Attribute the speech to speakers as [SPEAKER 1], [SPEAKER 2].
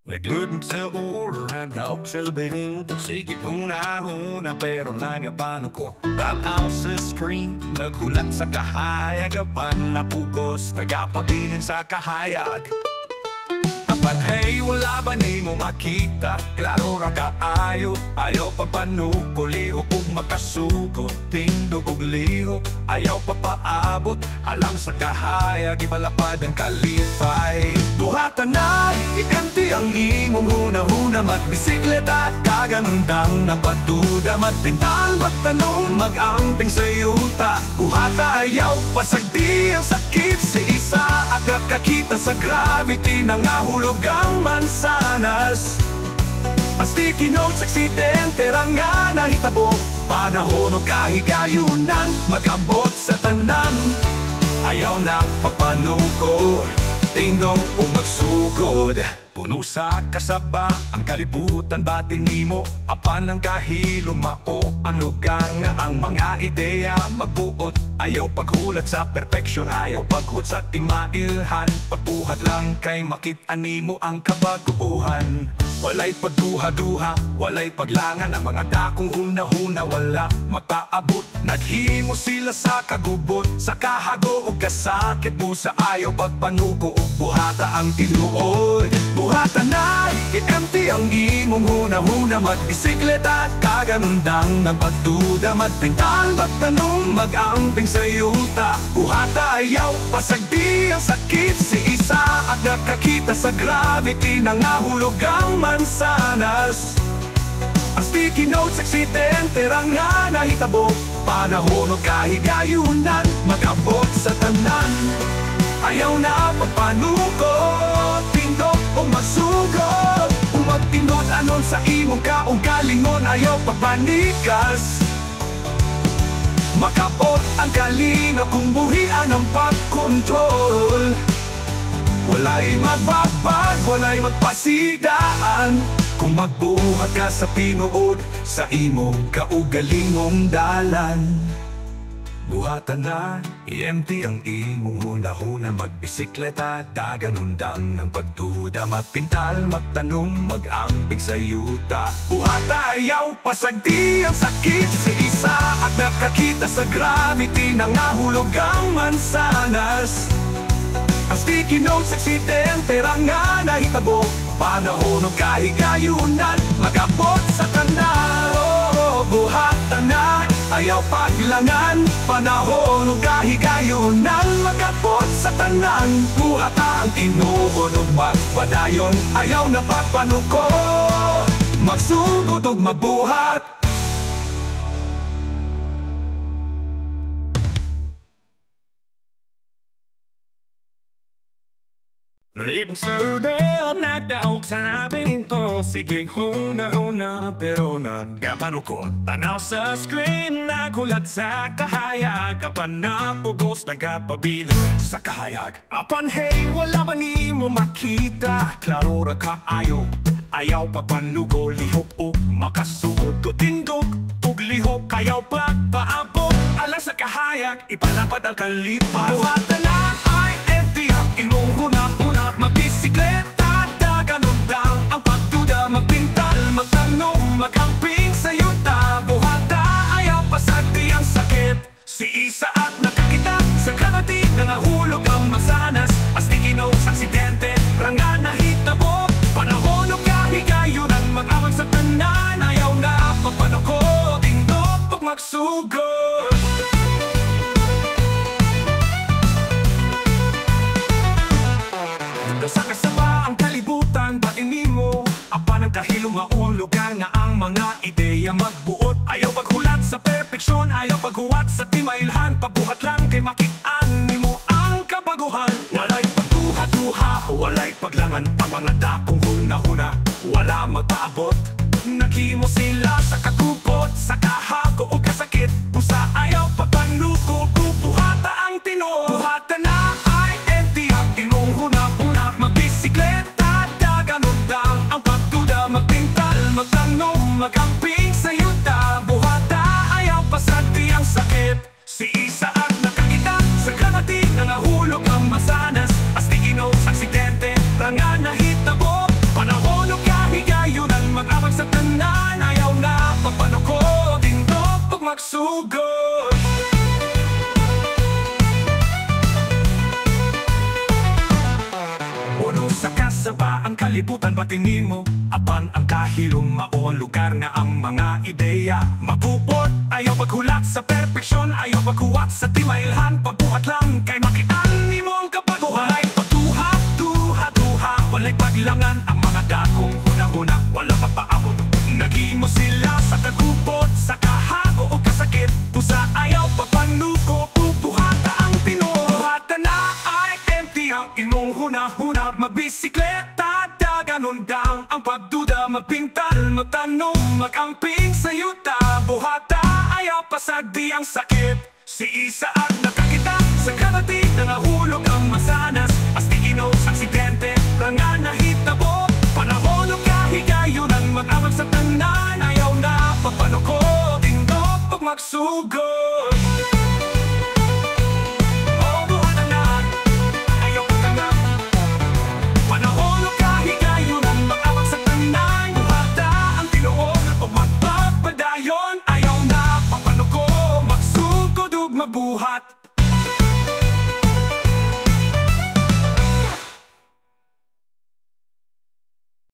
[SPEAKER 1] Nagluto sa uran, naok sa labing. Sige una-una pero nangabano ko. Tanaw sa screen, naghulat sa kahayag. Apan napugos, nagapabilin sa kahayag. Apan hey, wala ba ni mo makita? Klaro ra kaayo, ayaw pa panukuliho kung makasuko. Tindog og liho, ayaw pa paabot. Alang sa kahayag, ibalapad ang kalipay. Buhatan na, ikanti ang imong huna-huna. Magbisikleta, kaganundang napatuda. Matpintal, magtanong, mag-amping sa yuta. Buhata, ayaw, pasagdi ang sakit sa isa. At kakakita sa gravity ng ahulog ang mansanas. Ang sticky notes, aksidente, ranga na hitabo. Panahon o kahigayunan, mag-abot sa tanan. Ayaw na papanuko, tingdong o magsugod. Puno sa kasaba, ang kalibutan batin nimo. Apan ang kahilo mao, ang lugar nga ang mga ideya magbuot. Ayaw paghulat sa perfeksyon, ayaw paghut sa timailhan. Pagbuhat lang kay makita nimo ang kabaguhan. Walay pagduha-duha, walay paglangan. Ang mga dakong huna-huna, wala magpaabot. Naghimo sila sa kagubot, sa kahago o kasakit mo. Sa ayaw pagpanuko o buhata ang tinuod. Buhata na, ikanti ang imong huna-huna. Magbisikleta, kaganundang ng pagduda. Magpintal, magtanong, mag-amping sa yuta. Buhata, ayaw, pasagdi ang sakit si isa. At nakakita sa gravity ng ahulog ang mansanas. Ang sticky notes, aksidente, ranga na hitabo. Panahon o kahigayunan, mag-abot sa tanan. Ayaw na pagpanuko, tindog o masugod. Kung magtinod anon sa imong kaunggalingon, ayaw pagpanikas. Makabot ang kalinga kung buhian ang pagkontrol. Walay magbabag, walay magpasidaan. Kung magbuhat ka sa pinuod, sa imong kaugalingong dalan. Buhatan na, i-empty ang imong huna-huna. Magbisikleta, daganundang ng pagduda. Magpintal, magtanong, mag-amping sa yuta. Buhata, ayaw, pasagdi ang sakit sa isa. At nakakita sa gravity ng ahulog ang mansanas. Ang sticky notes, aksidente, ranga na hitabo. Panahon o kahigayunan, mag-abot sa tanan. Buhatan na, ayaw paglangan. Panahon o kahigayunan, mag-abot sa tanan. Buhata ang tinuod o magpadayon, ayaw na pagpanuko. Magsugod o mabuhat. Ibig sabihin, nagdaog sa pinto. Sige huna-huna, pero nagkapanukot. Tanaw sa screen, nagulat sa kahayag. Apan napugos, nagkapabilin sa kahayag. Apan hey, wala ba ni mo makita? Klaro ra kaayo, ayaw papanugo. Lihok o makasugod, tindog ug lihok, ayaw pagpaabot. Alang sa kahayag, ipalapad ang kalipay. Buhatan na ay empty ang imong huna-huna. Magbisikleta, daganundang ang pagduda. Magpintal, magtanong, mag-amping sa yuta. Buhata, ayaw pasagdi ang sakit si isa at nakakita sa gravity na nahulog ang mansanas. Ang sticky notes, aksidente, ranga na hitabo. Panahon o kahigayunan, mag-awag sa tanan. Ayaw na pagpanuko, tindog pag magsugod. Sa kasaba ang kalibutan, batin nimo. Apan ang kahilong maulugan nga ang mga ideya magbuot. Ayaw paghulat sa perfeksyon, ayaw paghuwat sa timailhan. Pagbuhat lang kay makitaan nimo ang kabaguhan. Walay pagduha-duha, walay paglangan. Ang mga dakong huna-huna, wala magpaabot. Naghimo sila sa katupot, sa kahago o kasakit. Pusa ayaw pagpanuko, buhata ang tino. Buhata na ay empty ang imong huna-huna. Magbisikleta, daganundang ang pagduda. Magpintal, magtanong, mag-amping sa yuta. Buhata, ayaw pasagdi ang sakit si isa at nakakita sa gravity na nahulog ang mansanas. Ang sticky notes, aksidente, ranga na hitabo. Panahon kalibutan batingin mo. Apan ang kahilom mao lugar na ang mga ideya mapupot. Ayaw paghulat sa perfeksyon, ayaw paghuwat sa timailhan. Pagbuhat lang kay makitaan ni mong kapaguhay. Pagtuha, tuha, tuha, walay paglangan. Ang mga dakong huna-huna, wala mapaabot. Naging mo sila sa kagupot, sa kahago o kasakit. Pusa ayaw papanuko, pupuhata ang tinuhata na ay empty. Ang imong huna-huna, magbisikleta, daganon dang ang pagduda, mapintal, magtanong, magamping sa yuta. Buhata ayaw pasagdi ang sakit. Si isa at nakakita sa kabati na nahulog ang masanas. Astigino sa aksidente, rangan na hitabo. Panahon ng kahigayon ang mag-amag sa tanan. Ayaw na papanuko, tindog pag magsugod. Oh, buhatan na, ayaw pagtanggap. Panahon ng kahigayon ang mag-amag sa tanan. Buhata ang tinuog pag magpapadayon. Ayaw na papanuko, magsugod ug mabuhat.